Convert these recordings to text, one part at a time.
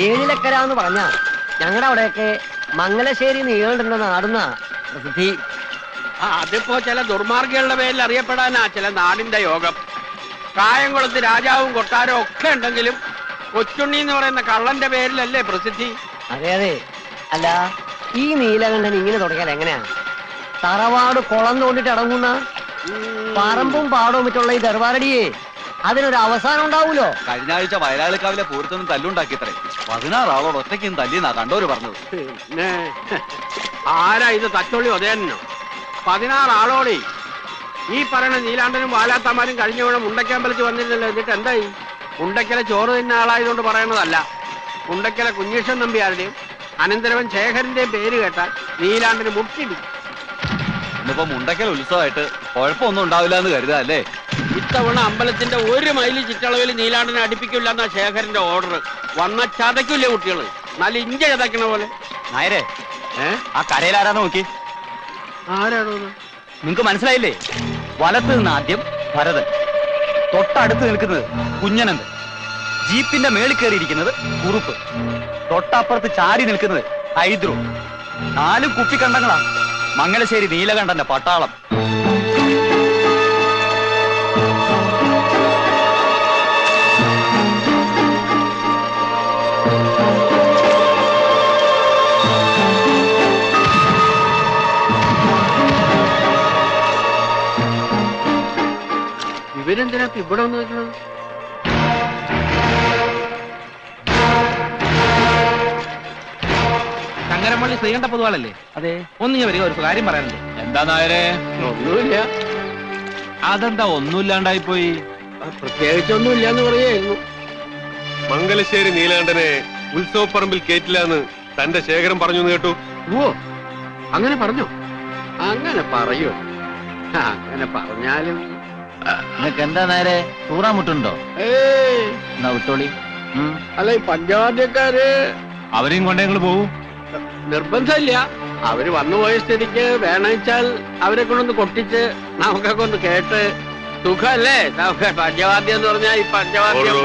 ഏഴിലക്കര എന്ന് പറഞ്ഞ ഞങ്ങളുടെ അവിടെയൊക്കെ മംഗലശ്ശേരി നീളുന്ന നാടുന്ന പ്രസിദ്ധി. അതിപ്പോ ചില ദുർമാർഗികളുടെ പേരിൽ അറിയപ്പെടാനാ ചില നാടിന്റെ യോഗം. കായംകുളത്ത് രാജാവും കൊട്ടാരവും ഒക്കെ ഉണ്ടെങ്കിലും കൊച്ചുണ്ണി എന്ന് പറയുന്ന കള്ളന്റെ പേരിലല്ലേ പ്രസിദ്ധി. അതെ അതെ. അല്ല, ഈ നീലകണ്ഠൻ ഇങ്ങനെ തുടങ്ങിയാൽ എങ്ങനെയാ? തറവാട് കുളം തോണ്ടിട്ട് അടങ്ങുന്ന പറമ്പും പാടവും മറ്റുള്ള ഈ ദർബാരടിയെ അതിനൊരു അവസാനം ഉണ്ടാവൂലോ. കഴിഞ്ഞ ആഴ്ച വയലാളിക്കാവിലെ പൂരത്തൊന്നും തല്ലുണ്ടാക്കിയത്രേ. 16 ആളോട് ഒറ്റയ്ക്കും തല്ലിന്നാ കണ്ടോര് പറഞ്ഞത്. പിന്നെ ആരാ ഇത് തച്ചോളി ഉദയനോ? 16 ആളോടെ ഈ പറയുന്ന നീലാണ്ടനും വാലാത്തമാരും കഴിഞ്ഞ വേണം മുണ്ടക്കമ്പലത്തിൽ വന്നിരുന്നല്ലോ. എന്നിട്ട് എന്തായി? മുണ്ടക്കലെ ചോറ് തിന്ന ആളായതുകൊണ്ട് പറയണതല്ല. മുണ്ടക്കലെ കുഞ്ഞീഷൻ നമ്പിയാരുടെയും അനന്തരവൻ ശേഖരന്റെയും പേര് കേട്ടാൽ നീലാണ്ടന് മുട്ടിടി. ഇന്നിപ്പോ മുണ്ടക്കൽ ഉത്സവമായിട്ട് കുഴപ്പമൊന്നും ഉണ്ടാവില്ല എന്ന് കരുതാ അല്ലേ? ഇത്തവണ അമ്പലത്തിന്റെ 1 മൈല് ചുറ്റളവിൽ നീലാണ്ടനെ അടുപ്പിക്കില്ല എന്നാ ശേഖരന്റെ ഓർഡർ. വന്ന ചതയ്ക്കില്ലേ കുട്ടികള്, നല്ല ഇഞ്ച ചതയ്ക്കണ പോലെ. നായരെ, ആ കരയിലാരാന്ന് നോക്കി. ആരാണോ? നിങ്ങക്ക് മനസ്സിലായില്ലേ? വലത്ത് നിന്ന് ആദ്യം ഭരതൻ, തൊട്ടടുത്ത് നിൽക്കുന്നത് കുഞ്ഞനന്ദൻ, ജീപ്പിന്റെ മേളിൽ കയറിയിരിക്കുന്നത് കുറുപ്പ്, തൊട്ടപ്പുറത്ത് ചാരി നിൽക്കുന്നത് ഹൈദ്രു. 4 കുപ്പിക്കണ്ടങ്ങളാ മംഗലശ്ശേരി നീലകണ്ഠന്റെ പട്ടാളം. ഇവരെന്തിനാ ഇവിടെ വന്ന് വെക്കുന്നത്? ചങ്ങരമള്ളി ശ്രീകണ്ഠ പൊതുവാളല്ലേ? അതെ. ഒന്ന് വരിക, ഒരു കാര്യം പറയാനുണ്ട്. എന്താ നായരെ? ഒന്നുമില്ല. അതെന്താ ഒന്നുമില്ലാണ്ടായി പോയി? പ്രത്യേകിച്ചൊന്നും ഇല്ലാന്ന് പറയായിരുന്നു. മംഗലശ്ശേരി നീലാണ്ടനെ ഉത്സവപ്പറമ്പിൽ കേറ്റില്ലാന്ന് തന്റെ ശേഖരം പറഞ്ഞു കേട്ടു. ഓ, അങ്ങനെ പറഞ്ഞോ? അങ്ങനെ പറയോ? അങ്ങനെ പറഞ്ഞാലും നിനക്ക് എന്താ നേരെ തൂറാമുട്ടുണ്ടോ? എന്നാ വിട്ടോളി. അല്ല, ഈ പഞ്ചവാദ്യക്കാര് അവരെയും കൊണ്ടേ ഞങ്ങൾ പോവും. നിർബന്ധമില്ല. അവര് വന്നുപോയ സ്ഥിതിക്ക് വേണമെച്ചാൽ അവരെ കൊണ്ടൊന്ന് കൊട്ടിച്ച് നമുക്കൊക്കെ ഒന്ന് കേട്ട് സുഖല്ലേ? നമുക്ക് പഞ്ചവാദ്യം എന്ന് പറഞ്ഞാൽ ഈ പഞ്ചവാദ്യം.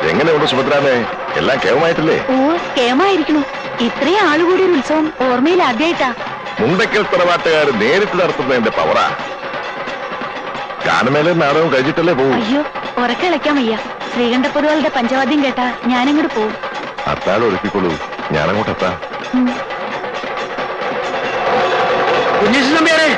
എങ്ങനെയുണ്ട് സുഭദ്രാമേ? എല്ലാം കേവമായിട്ടില്ലേ? ഓ, കേമായിരിക്കണു. ഇത്രയും ആളുകൂടി ഒരു ഉത്സവം ഓർമ്മയിൽ ആദ്യമായിട്ടാ. മുണ്ടക്കൽ തറവാട്ടുകാർ നേരിട്ട് നടത്തുന്നതിന്റെ പവറാ. ഗാനമേള നാടകം കഴിച്ചിട്ടല്ലേ പോവും. അയ്യോ, ഉറക്കളിക്കാൻ വയ്യ. ശ്രീകണ്ഠ പൊതുവാളുടെ പഞ്ചവാദ്യം കേട്ടാ ഞാനങ്ങോട്ട് പോവും. അത്താഴം ഒരുക്കിക്കൊള്ളൂ, ഞാനങ്ങോട്ട് എത്താം. കുഞ്ഞീഷൻ നമ്പ്യാരെ,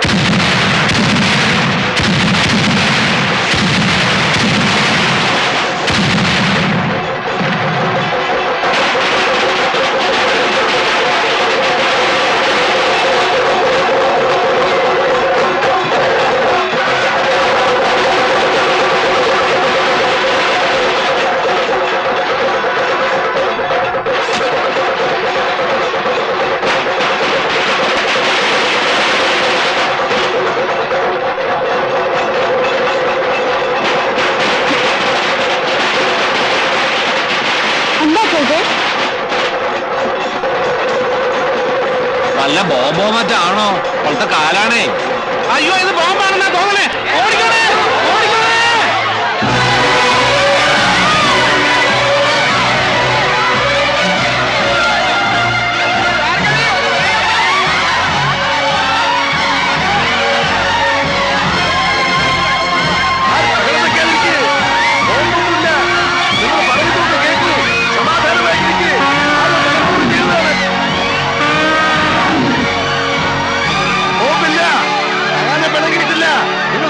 വല്ല ബോംബോ മറ്റാണോ? ഇപ്പോഴത്തെ കാലാണേ. അയ്യോ, ഇത് ബോംബാണെന്നാ തോന്നണേ. ഓടിക്കോളേ, ഓടിക്കോളേ.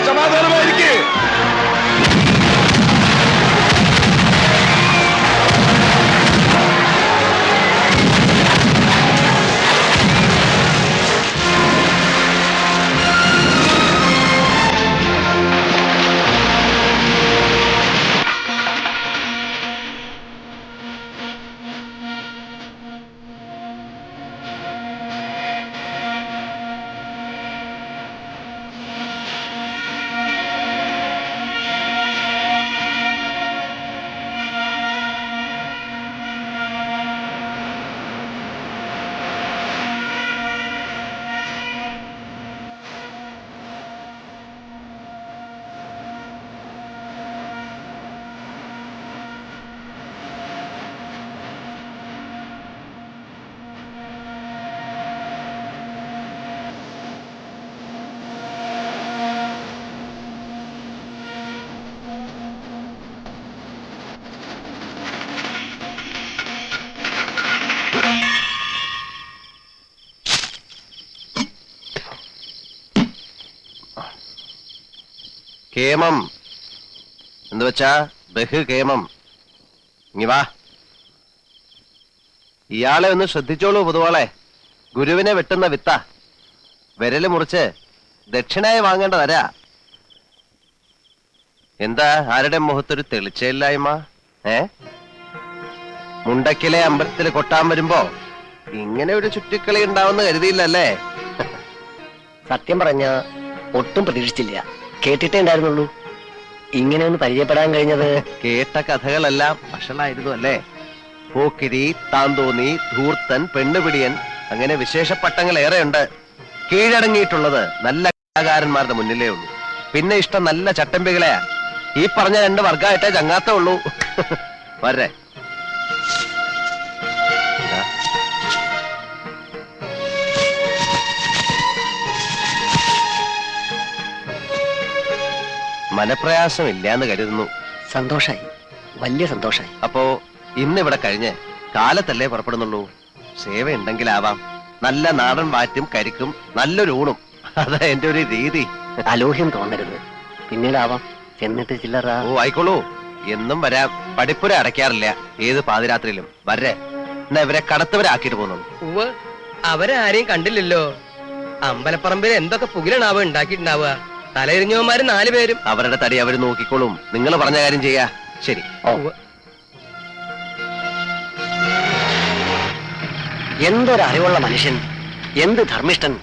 സമാധാനമായിരിക്കേ. കേമം എന്ന് വെച്ചാ ബഹുകേമം. ഇനി വാ. ഇയാളെ ഒന്ന് ശ്രദ്ധിച്ചോളൂ പൊതുവാളെ. ഗുരുവിനെ വെട്ടുന്ന വിത്ത. വിരല് മുറിച്ച് ദക്ഷിണായി വാങ്ങേണ്ടതരാ. എന്താ ആരുടെ മുഖത്തൊരു തെളിച്ചയില്ലായ്മ? മുണ്ടക്കിലെ അമ്പലത്തിൽ കൊട്ടാൻ വരുമ്പോ ഇങ്ങനെ ഒരു ചുറ്റിക്കളി ഉണ്ടാവുന്ന കരുതിയില്ലല്ലേ? സത്യം പറഞ്ഞ ഒട്ടും പ്രതീക്ഷിച്ചില്ല. കേട്ടിട്ടേ ഉണ്ടായിരുന്നുള്ളൂ. ഇങ്ങനെ ഒന്ന് പരിചയപ്പെടാൻ കഴിഞ്ഞത്. കേട്ട കഥകളെല്ലാം വഷളായിരുന്നു അല്ലേ? പോക്കിരി, താന്തോന്നി, ധൂർത്തൻ, പെണ്ണുപിടിയൻ, അങ്ങനെ വിശേഷ പട്ടങ്ങൾ ഏറെയുണ്ട്. കീഴടങ്ങിയിട്ടുള്ളത് നല്ല കലാകാരന്മാരുടെ മുന്നിലേ ഉള്ളൂ. പിന്നെ ഇഷ്ടം നല്ല ചട്ടമ്പികളെയാ. ഈ പറഞ്ഞ 2 വർഗമായിട്ടേ ചങ്ങാത്തേ ഉള്ളൂ. വരെ മനപ്രയാസം ഇല്ലാന്ന് കരുതുന്നു. സന്തോഷായി, വലിയ സന്തോഷായി. അപ്പോ ഇന്നിവിടെ കഴിഞ്ഞ് കാലത്തല്ലേ പുറപ്പെടുന്നുള്ളൂ? സേവ ഉണ്ടെങ്കിലാവാം. നല്ല നാടൻ വാറ്റും കരിക്കും നല്ലൊരു ഊണും. അതാ എന്റെ ഒരു രീതി. അലോഹ്യം തോന്നരുത്. പിന്നീടാവാം. ചെന്നിട്ട് ചില്ലറ. ഓ ആയിക്കോളൂ, എന്നും വരാം. പഠിപ്പുര അടയ്ക്കാറില്ല ഏത് പാതിരാത്രിയിലും. വരെ എന്നാ ഇവരെ കടത്തവരാക്കിട്ട് പോകുന്നു. അവരെ ആരെയും കണ്ടില്ലല്ലോ. അമ്പലപ്പറമ്പിൽ എന്തൊക്കെ പുകിലാണാവ ഉണ്ടാക്കിയിട്ടുണ്ടാവുക. തലയിരിഞ്ഞവന്മാര് 4 പേരും. അവരുടെ തടി അവര് നോക്കിക്കോളും. നിങ്ങൾ പറഞ്ഞ കാര്യം ചെയ്യാ. ശരി. എന്തൊരു അറിവുള്ള മനുഷ്യൻ, എന്ത് ധർമ്മിഷ്ഠൻ.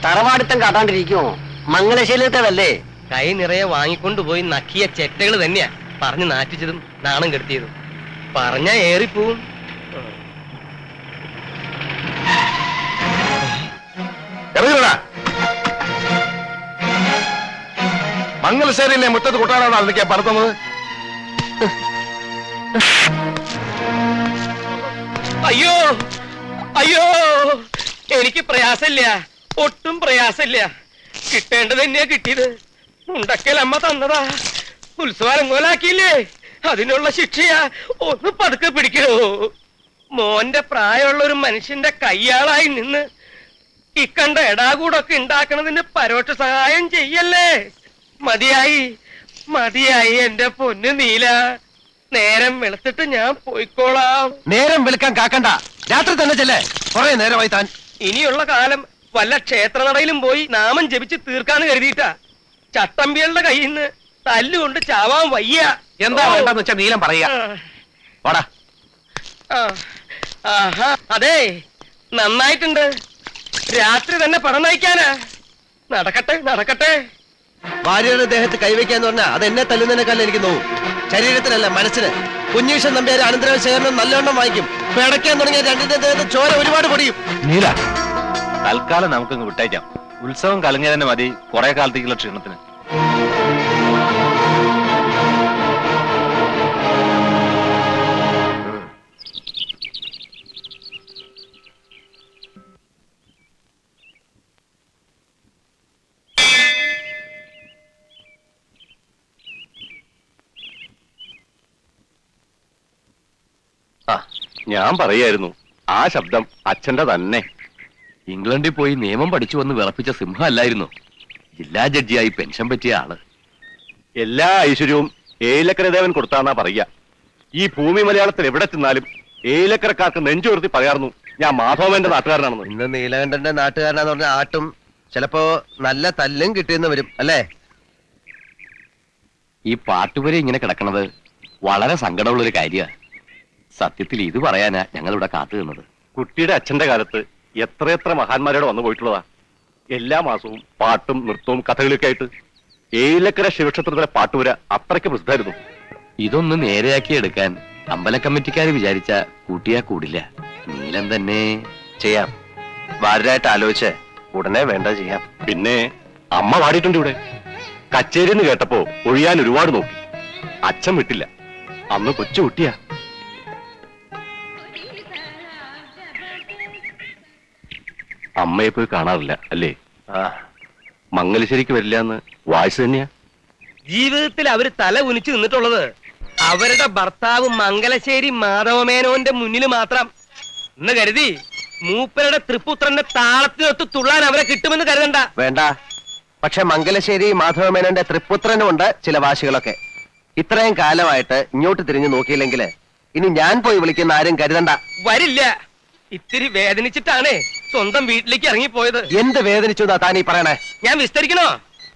തറവാടിത്തം കാട്ടാണ്ടിരിക്കുമോ? മംഗലശീലത്തേതല്ലേ? കൈ നിറയെ വാങ്ങിക്കൊണ്ടുപോയി നക്കിയ ചെറ്റകൾ തന്നെയാ പറഞ്ഞു നാറ്റിച്ചതും നാണം കെടുത്തിയതും. പറഞ്ഞാ ഏറിപ്പോവും. മംഗലശ്ശേരിയിലെ മുറ്റത്ത് കൊട്ടാനാണ് അതിലേക്കാ പറത്തുന്നത്. അയ്യോ അയ്യോ, എനിക്ക് പ്രയാസമില്ല, ഒട്ടും പ്രയാസമില്ല. കിട്ടേണ്ടത് തന്നെയാ കിട്ടിയത്. ഉണ്ടക്കൽ അമ്മ തന്നതാ. ഉത്സവം മോലാക്കിയില്ലേ, അതിനുള്ള ശിക്ഷയാ. ഒന്ന് പതുക്കെ പിടിക്കണോ. മോന്റെ പ്രായമുള്ള ഒരു മനുഷ്യന്റെ കയ്യാളായി നിന്ന് ഇക്കണ്ട എടാകൂടൊക്കെ ഉണ്ടാക്കണതിന് പരോക്ഷ സഹായം ചെയ്യല്ലേ. മതിയായി മതിയായി എന്റെ പൊന്നു നീല. നേരം വെളുത്തിട്ട് ഞാൻ പോയിക്കോളാം. നേരം വെളുക്കാൻ കാക്കണ്ട, രാത്രി തന്നെ ചെല്ലേ. കുറെ നേരമായി താൻ. ഇനിയുള്ള കാലം വല്ല ക്ഷേത്രനടയിലും പോയി നാമം ജപിച്ച് തീർക്കാന്ന് കരുതിയിട്ടാ. ചട്ടമ്പികളുടെ കയ്യിൽ നിന്ന് തല്ലുകൊണ്ട് ചാവാൻ വയ്യ. എന്താ വേണ്ടെന്ന് വെച്ചാ നീലം പറയാ. വാടാ. അതെ, നന്നായിട്ടുണ്ട്. രാത്രി തന്നെ പണം നയിക്കാനാ. നടക്കട്ടെ നടക്കട്ടെ. ഭാര്യയുടെ ദേഹത്ത് കൈവയ്ക്കാന്ന് പറഞ്ഞാ അത് എന്നെ തല്ലുന്നതിനേക്കാൾ എനിക്ക് നോവും. ശരീരത്തിനല്ല, മനസ്സിന്. കുഞ്ഞീഷൻ നമ്പ്യാര് അനന്തര ശേഖരണം നല്ലോണം വാങ്ങിക്കും. പിടയ്ക്കാൻ തുടങ്ങിയ 2ന്റെ ദേഹത്ത് ചോര ഒരുപാട് പൊടിയും. നീല, തൽക്കാലം നമുക്കങ്ങ് വിട്ടേക്കാം. ഉത്സവം കലങ്ങിയ തന്നെ മതി കുറെ കാലത്തേക്കുള്ള ക്ഷീണത്തിന്. ഞാൻ പറയായിരുന്നു, ആ ശബ്ദം അച്ഛന്റെ തന്നെ. ഇംഗ്ലണ്ടിൽ പോയി നിയമം പഠിച്ചു വന്ന് വിളപ്പിച്ച സിംഹം അല്ലായിരുന്നു, ജില്ലാ ജഡ്ജിയായി പെൻഷൻ പറ്റിയ ആള്. എല്ലാ ഐശ്വര്യവും ഏലക്കരദേവൻ കൊടുത്താന്നാ പറയുക. ഈ ഭൂമി മലയാളത്തിൽ എവിടെ ചെന്നാലും ഏലക്കരക്കാർക്ക് നെഞ്ചുയർത്തി പറയാറുന്നു ഞാൻ മാധവന്റെ നാട്ടുകാരനാണെന്ന്. ഇന്ന് നീലകണ്ഠന്റെ നാട്ടുകാരനാന്ന് പറഞ്ഞ ആട്ടും ചിലപ്പോ നല്ല തല്ലും കിട്ടിയെന്ന് വരും അല്ലേ? ഈ പാട്ടുവരെ ഇങ്ങനെ കിടക്കണത് വളരെ സങ്കടമുള്ളൊരു കാര്യമാണ്. സത്യത്തിൽ ഇത് പറയാനാ ഞങ്ങളിവിടെ കാത്തു നിന്നത്. കുട്ടിയുടെ അച്ഛന്റെ കാലത്ത് എത്രയെത്ര മഹാന്മാരോട് വന്നു പോയിട്ടുള്ളതാ. എല്ലാ മാസവും പാട്ടും നൃത്തവും കഥകളിയൊക്കെ ആയിട്ട് ഏലക്കര ശിവക്ഷേത്രത്തിലെ പാട്ടുപുര അത്രയ്ക്ക് പ്രസിദ്ധമായിരുന്നു. ഇതൊന്ന് നേരെയാക്കി എടുക്കാൻ അമ്പല കമ്മിറ്റിക്കാര് വിചാരിച്ച കൂട്ടിയാ കൂടില്ല. നീലം തന്നെ ചെയ്യാം. വാരായിട്ട് ആലോചിച്ച് ഉടനെ വേണ്ട ചെയ്യാം. പിന്നെ അമ്മ പാടിയിട്ടുണ്ട് ഇവിടെ. കച്ചേരിന്ന് കേട്ടപ്പോ ഒഴിയാൻ ഒരുപാട് നോക്കി, അച്ഛൻ വിട്ടില്ല. അന്ന് കൊച്ചു കുട്ടിയാ. അമ്മയെ പോയി കാണാറില്ല അല്ലേ? മംഗലശ്ശേരിക്ക് വരില്ല എന്ന് വായിച്ചു തന്നെയാ. ജീവിതത്തിൽ അവര് തല ഉനിച്ചു നിന്നിട്ടുള്ളത് അവരുടെ ഭർത്താവ് മംഗലശ്ശേരി മാധവമേനോന്റെ മുന്നിൽ മാത്രം എന്ന് കരുതി മൂപ്പരുടെ തൃപ്പുത്രന്റെ താളത്തിനൊത്ത് തുള്ളാൻ അവരെ കിട്ടുമെന്ന് കരുതണ്ട. വേണ്ട. പക്ഷെ മംഗലശ്ശേരി മാധവമേനോന്റെ തൃപ്പുത്രനുമുണ്ട് ചില വാശികളൊക്കെ. ഇത്രയും കാലമായിട്ട് ഇങ്ങോട്ട് തിരിഞ്ഞു നോക്കിയില്ലെങ്കിൽ ഇനി ഞാൻ പോയി വിളിക്കുന്ന ആരും കരുതണ്ട. വരില്ല. ഇത്തിരി വേദനിച്ചിട്ടാണ് സ്വന്തം വീട്ടിലേക്ക് ഇറങ്ങിപ്പോയത്. എന്ത് വേദനിച്ചു താൻ ഈ പറയണേ? ഞാൻ വിസ്തരിക്കണോ?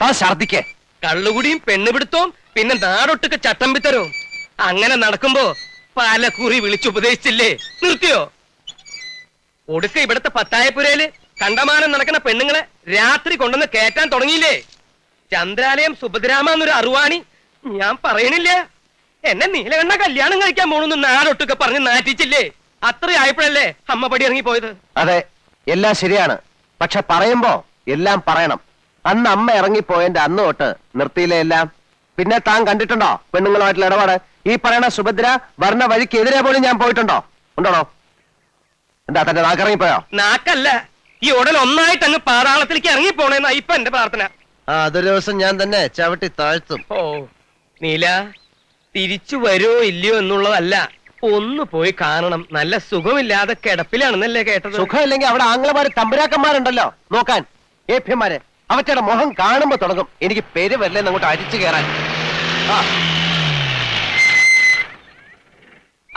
താൻ ഛർദിക്കേ. കള്ളുകുടിയും പെണ്ണുപിടുത്തവും പിന്നെ നാടൊട്ടുക്ക് ചട്ടമ്പിത്തരവും അങ്ങനെ നടക്കുമ്പോ പല കുറി വിളിച്ചുപദേശിച്ചില്ലേ? നിർത്തിയോ? ഒടുക്ക ഇവിടത്തെ പത്തായപ്പുരയില് കണ്ടമാനം നടക്കുന്ന പെണ്ണുങ്ങളെ രാത്രി കൊണ്ടുവന്ന് കേറ്റാൻ തുടങ്ങിയില്ലേ? ചന്ദ്രാലയം സുഭദ്രാമ എന്നൊരു അറുവാണി ഞാൻ പറയണില്ല. എന്നെ നീലകണ്ഠ കല്യാണം കഴിക്കാൻ പോണെന്ന് നാടൊട്ടുക്കെ പറഞ്ഞ് നാറ്റിച്ചില്ലേ? അത്രയായപ്പോഴല്ലേ അമ്മ പടി ഇറങ്ങിപ്പോയത്. അതെ, എല്ലാം ശരിയാണ്. പക്ഷെ പറയുമ്പോ എല്ലാം പറയണം. അന്ന് അമ്മ ഇറങ്ങിപ്പോയതിന്റെ അന്ന് തൊട്ട് നിർത്തിയില്ലേ എല്ലാം. പിന്നെ താൻ കണ്ടിട്ടുണ്ടോ പെണ്ണുങ്ങളുമായിട്ടുള്ള ഇടപാട്? ഈ പറയണ സുഭദ്ര വർണ്ണ വഴിക്കെതിരെ പോലും ഞാൻ പോയിട്ടുണ്ടോ? ഉണ്ടോണോ? എന്താ തന്റെ നാക്കിറങ്ങിപ്പോയോ? നാക്കല്ല, ഈ ഉടൽ ഒന്നായിട്ട് അങ്ങ് പാതാളത്തിലേക്ക് ഇറങ്ങിപ്പോണേന്നാ ഇപ്പൊ എന്റെ പ്രാർത്ഥന. അതൊരു ദിവസം ഞാൻ തന്നെ ചവിട്ടി താഴ്ത്തും. ഓ നീല, തിരിച്ചു വരുമോ ഇല്ലയോ എന്നുള്ളതല്ല, ഒന്ന് പോയി കാണണം. നല്ല സുഖമില്ലാതെ കിടപ്പിലാണെന്നല്ലേ കേട്ടത്. സുഖമില്ലെങ്കിൽ അവിടെ ആംഗ്ലമാര് തമ്പുരാക്കന്മാരുണ്ടല്ലോ നോക്കാൻ, ഏഭ്യന്മാര്. അവറ്റയുടെ മുഖം കാണുമ്പോ തുടങ്ങും എനിക്ക് പേര് വരില്ലെന്ന് അങ്ങോട്ട് അരിച്ചു കയറാൻ.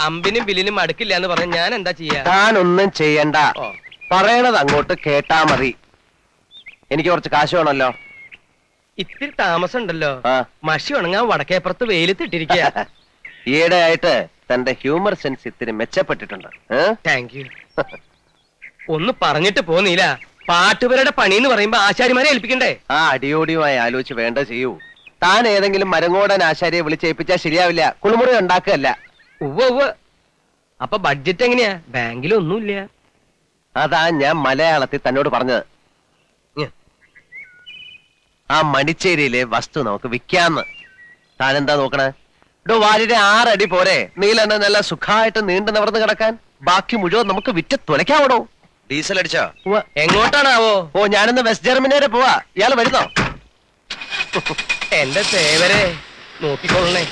അമ്പിനും ബില്ലിനും അടുക്കില്ല എന്ന് പറഞ്ഞ ഞാൻ എന്താ ചെയ്യാ? താനൊന്നും ചെയ്യണ്ട. പറയണത് അങ്ങോട്ട് കേട്ടാ മതി. എനിക്ക് കുറച്ച് കാശ് വേണമല്ലോ. ഇത്തിരി താമസം ഉണ്ടല്ലോ. ആ. മഷി ഉണങ്ങാൻ വടക്കേപ്പുറത്ത് വെയിലത്തിട്ടിരിക്കുക. ഈയിടെ ആയിട്ട് തന്റെ ഹ്യൂമർ സെൻസ് ഇത്തിരി മെച്ചപ്പെട്ടിട്ടുണ്ട്. Thank you. ഒന്ന് പറഞ്ഞിട്ട് പോന്നില്ല. പാട്ടുപേരുടെ പണി എന്ന് പറയുമ്പോ ആശാരിമാരെ ഏൽപ്പിക്കണ്ടേ? ആ അടിയോടിയുമായി ആലോചിച്ച് വേണ്ട ചെയ്യൂ. താൻ ഏതെങ്കിലും മരങ്ങോടൻ ആശാരിയെ വിളിച്ചേൽപ്പിച്ചാൽ ശരിയാവില്ല. കുളിമുറി ഉണ്ടാക്കുകയല്ല. ഉവ്വ്. അപ്പൊ ബഡ്ജറ്റ് എങ്ങനെയാ? ബാങ്കിലൊന്നുമില്ല. അതാ ഞാൻ മലയാളത്തിൽ തന്നോട് പറഞ്ഞത്. ആ മണിച്ചേരിയിലെ വസ്തു നമുക്ക് വിൽക്കാന്ന്. താനെന്താ നോക്കണേ? വാലിന്റെ 6 അടി പോരെ നീലെന്നെ നല്ല സുഖമായിട്ട് നീണ്ടു നിവർന്ന് കിടക്കാൻ? ബാക്കി മുഴുവൻ നമുക്ക് വിറ്റ് തുലയ്ക്കാവടോ. ഡീസൽ അടിച്ചോ? എങ്ങോട്ടാണാവോ? ഓ, ഞാനിന്ന് വെസ്റ്റ് ജർമ്മനി വരെ പോവാ. ഇയാൾ വരുന്നോ? എന്റെ സേവരെ നോക്കിക്കൊള്ളണേ.